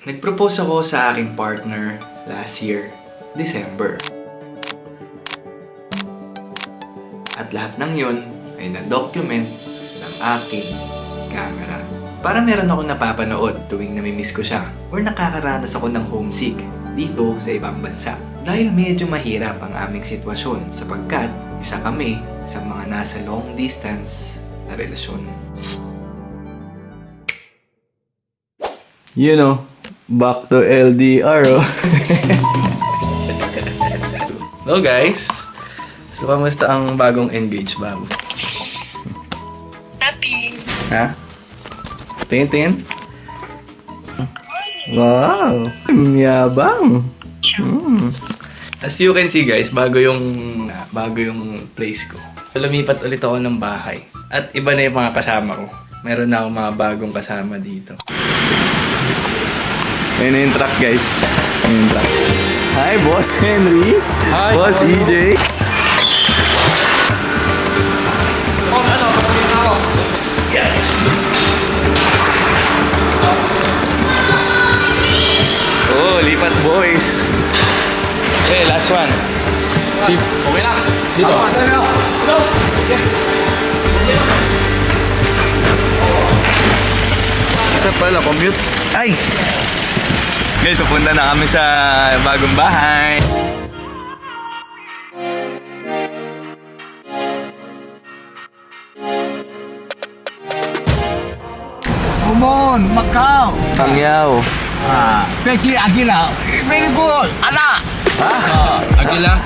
Nag-propose ako sa aking partner last year, December. At lahat ng yun ay na-document ng aking camera. Para meron akong napapanood tuwing namimiss ko siya or nakakaranas ako ng homesick dito sa ibang bansa. Dahil medyo mahirap ang aming sitwasyon sapagkat isa kami sa mga nasa long distance na relasyon. You know, back to LDR, oh. Hello guys! So, kamusta ang bagong engage, Babo? Happy. Ha? Tingin? Wow! Yabang! As you can see guys, bago yung place ko. Lumipat ulit ako ng bahay. At iba na yung mga kasama ko. Meron na akong mga bagong kasama dito. Ayun na yung truck guys. Ayun yung truck. Hi Boss Henry! Hi! Boss EJ! Oh, lipat boys! Okay, last one. Okay lang. Dito. Isa pala, commute. Ay! Guys, pupunta na kami sa bagong bahay. Umon, Macau. Pangyaw. Peki Akira. Very good. Ala. Agila.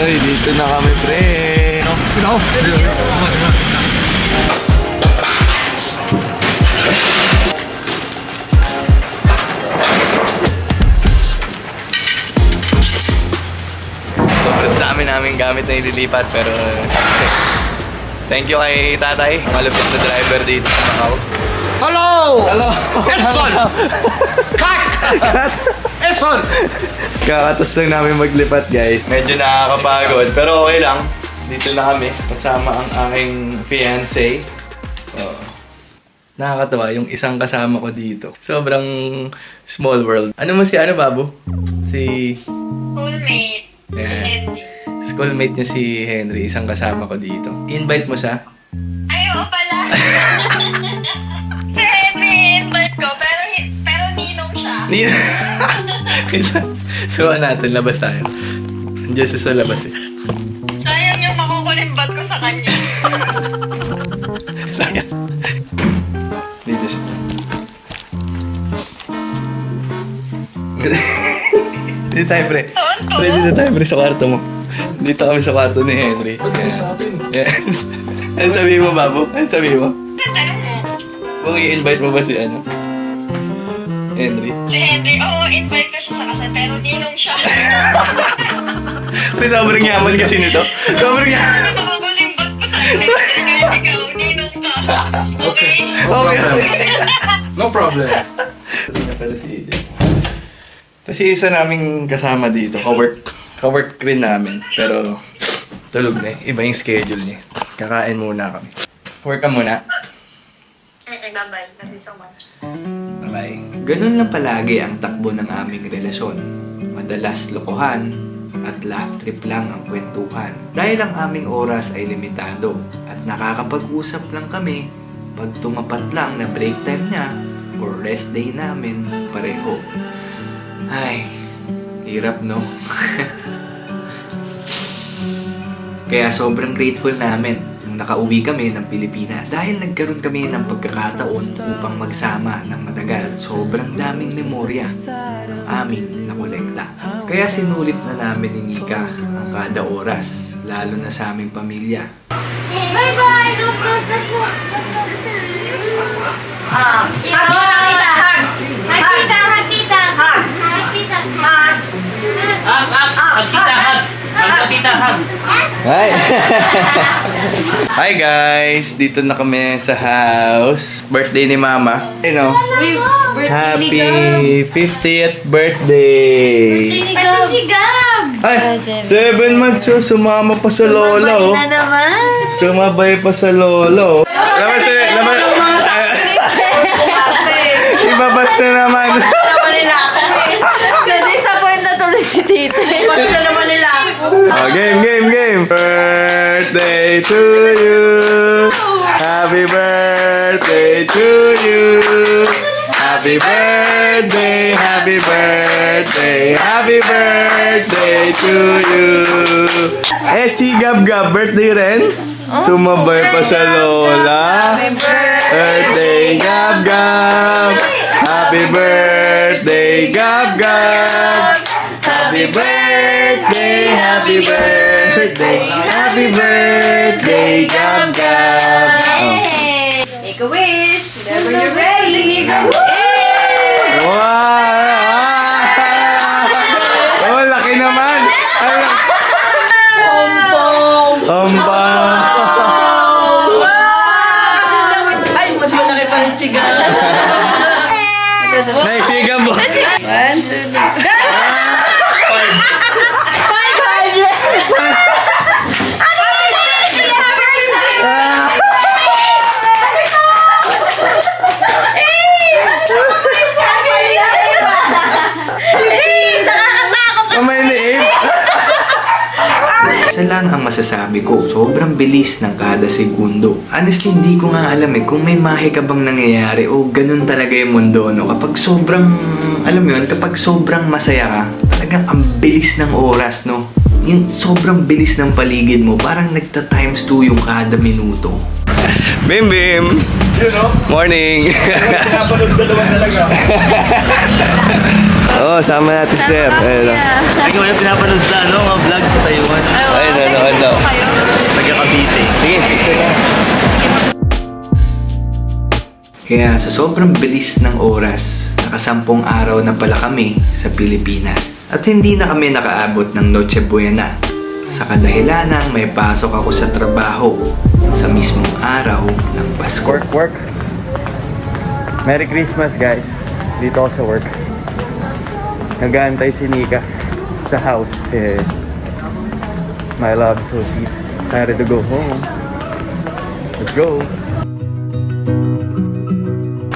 Uy, dito na kami, pre. Sobrang dami namin gamit na ililipat pero thank you kay tatay, malupit na driver dito sa Macau. Hello. Hello! Edson. Cut. Edson. Kakatas lang namin maglipat guys. Medyo nakakapagod pero okay lang. Dito na kami kasama ang aking fiancé. Oh. Nakakatawa yung isang kasama ko dito. Sobrang small world. Ano mo si Babo? Si... Schoolmate. Yeah. Henry. Schoolmate niya si Henry, isang kasama ko dito. Invite mo siya? Ay, oo pala. Si Henry, invite ko. Pero ninong siya. Suwa natin, labas tayo. Andiyan siya sa labas eh. Sayang yung makukulimbat ko sa kanya. Sayang. Dito siya. Dito tayo, pre. Tonto. Pre, dito tayo, pre, sa kwarto mo. Dito kami sa kwarto ni Henry. Yeah. Ano sabihin mo, Babo? Ano sabihin mo? Tanong mo. Kung i-invite mo ba si Henry? Si Henry, oo, invite ko siya sa kasal. Pero ninong siya. Pre, sobrang yaman kasi nito. Sobrang yaman. Ano makukulimbat ko sa kanya? Kaya ikaw, ninong ka. Okay? Okay. No problem. Hindi na pala si EJ. Kasi isa naming kasama dito, ka-work rin namin. Pero tulog na eh. Iba yung schedule niya. Kakain muna kami. Work ka muna. Bye-bye. Love you so much. Bye-bye. Ganun lang palagi ang takbo ng aming relasyon. Madalas lokohan at laugh trip lang ang kwentuhan. Dahil ang aming oras ay limitado at nakakapag-usap lang kami pag tumapat lang na break time niya or rest day namin pareho. Ay, hirap no? Kaya sobrang grateful namin nung nakauwi kami ng Pilipinas dahil nagkaroon kami ng pagkakataon upang magsama ng matagal. Sobrang daming memorya ang aming nakolekta. Kaya sinulit na namin ni Nika ang kada oras, lalo na sa aming pamilya. Bye-bye! Let's go! Hi, tita! Hi, tita! Hi, tita! Hi! Hi guys! Dito na kami sa house. Birthday ni Mama. You know, happy 50th birthday! Pati si Gab! Ay! 7 months oh, sumama pa sa lola oh. Na naman! Sumabay pa sa lolo. Laman, iba ba Tapos na naman. naman nila ako. Na-disappoint na tuloy si Tito. Watch na naman nila ako. Oh, game. Birthday to you. Happy birthday to you. Happy birthday, happy birthday, happy birthday to you. Eh, si Gab-Gab, birthday rin? Sumabay pa sa lola. Birthday, Gab-Gab. Happy birthday, Gab-Gab. Happy birthday, happy birthday, happy birthday, Gab-Gab. Oh. Make a wish. Whenever you're ready. Wow! Oh, laki naman! Ay, Ompong! Ay, mas malaki pa rin sigal. Naisigan mo! 1, 2, 3. Kamay ni Abe! Isa lang ang masasabi ko, sobrang bilis ng kada segundo. Honestly, hindi ko nga alam kung may mahe ka bang nangyayari o ganun talaga yung mundo, no? Kapag sobrang, alam mo yun, kapag sobrang masaya ka, talagang ang bilis ng oras, no? Yung sobrang bilis ng paligid mo, parang nagta-times 2 yung kada minuto. Bim Bim! Morning! Oo, sama natin, sir. Lagi mo yung pinapanood sa mga vlog sa Taiwan. Ay, nanood daw. Taga-Cavite. Sige, kaya sa sobrang bilis ng oras, nakasampung araw na pala kami sa Pilipinas. At hindi na kami nakaabot ng Noche Buena. Sa kadahilanang may pasok ako sa trabaho sa mismong araw ng Pasko. Work. Merry Christmas, guys. Dito ako sa work. Nag-aantay si Nika sa house. My love, so sweet. Excited to go home. Let's go!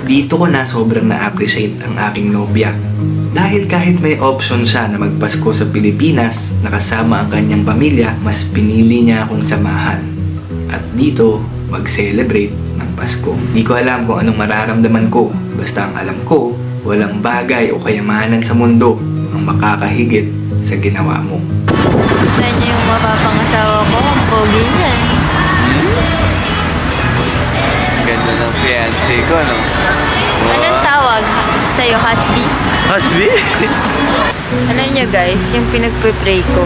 Dito ko na sobrang na-appreciate ang aking nobya. Dahil kahit may option siya na magpasko sa Pilipinas, nakasama ang kanyang pamilya, mas pinili niya akong samahan. At dito, mag-celebrate ng Pasko. Di ko alam kung anong mararamdaman ko. Basta ang alam ko, walang bagay o kayamanan sa mundo ang makakahigit sa ginawa mo. Tignan niyo yung mapapangasawa ko. Ang pogi niya. Ganda ng fiancé ko, no? Anong tawag sa'yo, husby? Husby? Alam niyo guys, yung pinagpe-pray ko,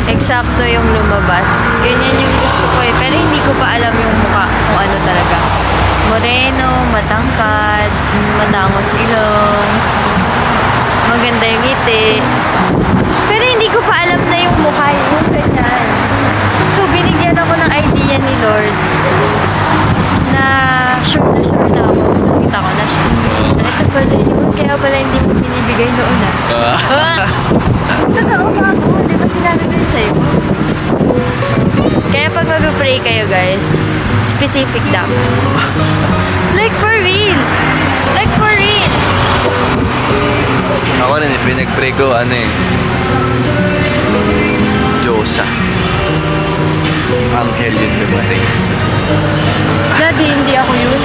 eksakto yung lumabas. Ganyan yung gusto ko eh. Pero hindi ko pa alam yung mukha kung ano talaga. Moreno, matangkad, matangos ilong, maganda yung ngiti. Pero hindi ko pa alam na yung mukha yung ganyan. So binigyan ako ng idea ni Lord na sure na ako. Nakita ko na siya. Ito pala yun. Kaya pala hindi mo binibigay noon Totoo ba ako? Di ba sinabi ko yun sa'yo? Kaya pag mag-pray kayo guys, specific dapat. Like for real! Like for real! Ako rin, pinag-pray ko, Diyosa. Anghel yun dumating. Daddy, hindi ako yun.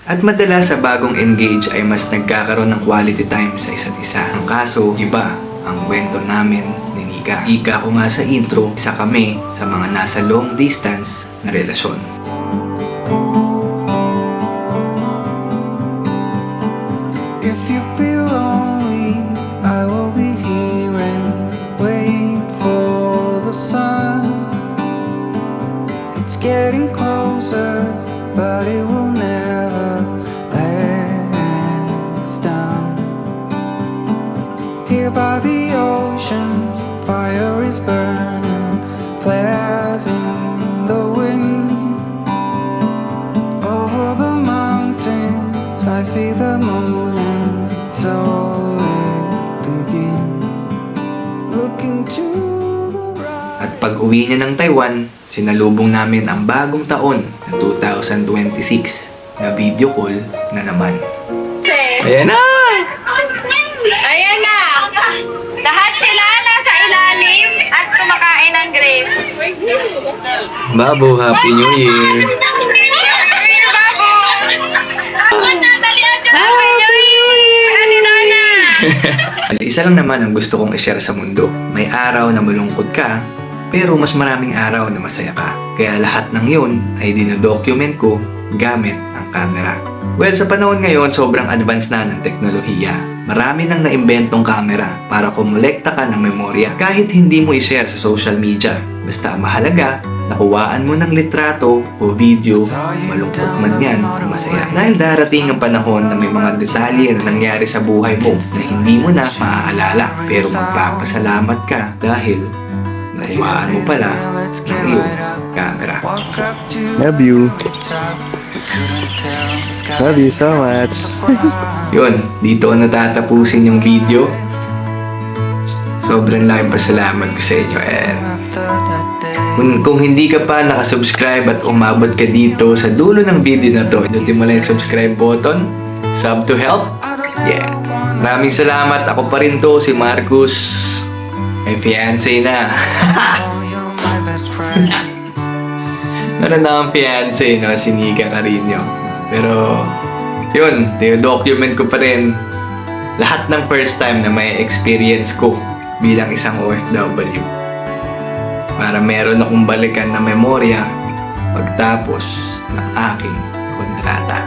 At madalas sa bagong engage ay mas nagkakaroon ng quality time sa isa't isa. Ang kaso, iba ang kwento namin ni Nika. Ika ko nga sa intro, isa kami sa mga nasa long distance na relasyon. If you feel lonely, I will be here and wait for the sun. It's getting closer, but it will never let us down. Here by the ocean, fire is burning, flares in the wind. Over the mountains, I see the moon, and so it begins. Looking to the At pag uwi niya ng Taiwan, sinalubong namin ang bagong taon na 2026 na video call na naman. Ayan na! Ayan na! Lahat sila nasa ilalim at kumakain ng grapes. Babu, Happy New Year! Bago! Happy New Year! Ate Donna! Isa lang naman ang gusto kong i-share sa mundo. May araw na malungkot ka, pero mas maraming araw na masaya ka. Kaya lahat ng yun ay dinodocument ko gamit ang camera. Well, sa panahon ngayon, sobrang advanced na ng teknolohiya. Marami nang naimbentong camera para kumolekta ka ng memorya kahit hindi mo i-share sa social media. Basta mahalaga, nakuwaan mo ng litrato o video, malungkot man yan o masaya. Dahil darating ang panahon na may mga detalye na nangyari sa buhay mo na hindi mo na maaalala. Pero magpapasalamat ka dahil nakuwaan mo pala ng iyong camera. Love you. Love you so much. Yun, dito ko natatapusin yung video. Sobrang laking pasalamat ko sa inyo. And kung hindi ka pa nakasubscribe at umabot ka dito sa dulo ng video na to, pindutin mo lang yung subscribe button. Sub to help. Yeah. Maraming salamat. Ako pa rin to, si Marcus. May fiancé na. Meron na akong fiancé, no? Si Nika Carino. Pero, yun, document ko pa rin lahat ng first time na may experience ko bilang isang OFW. Para meron akong balikan na memorya pagtapos ng aking kontrata.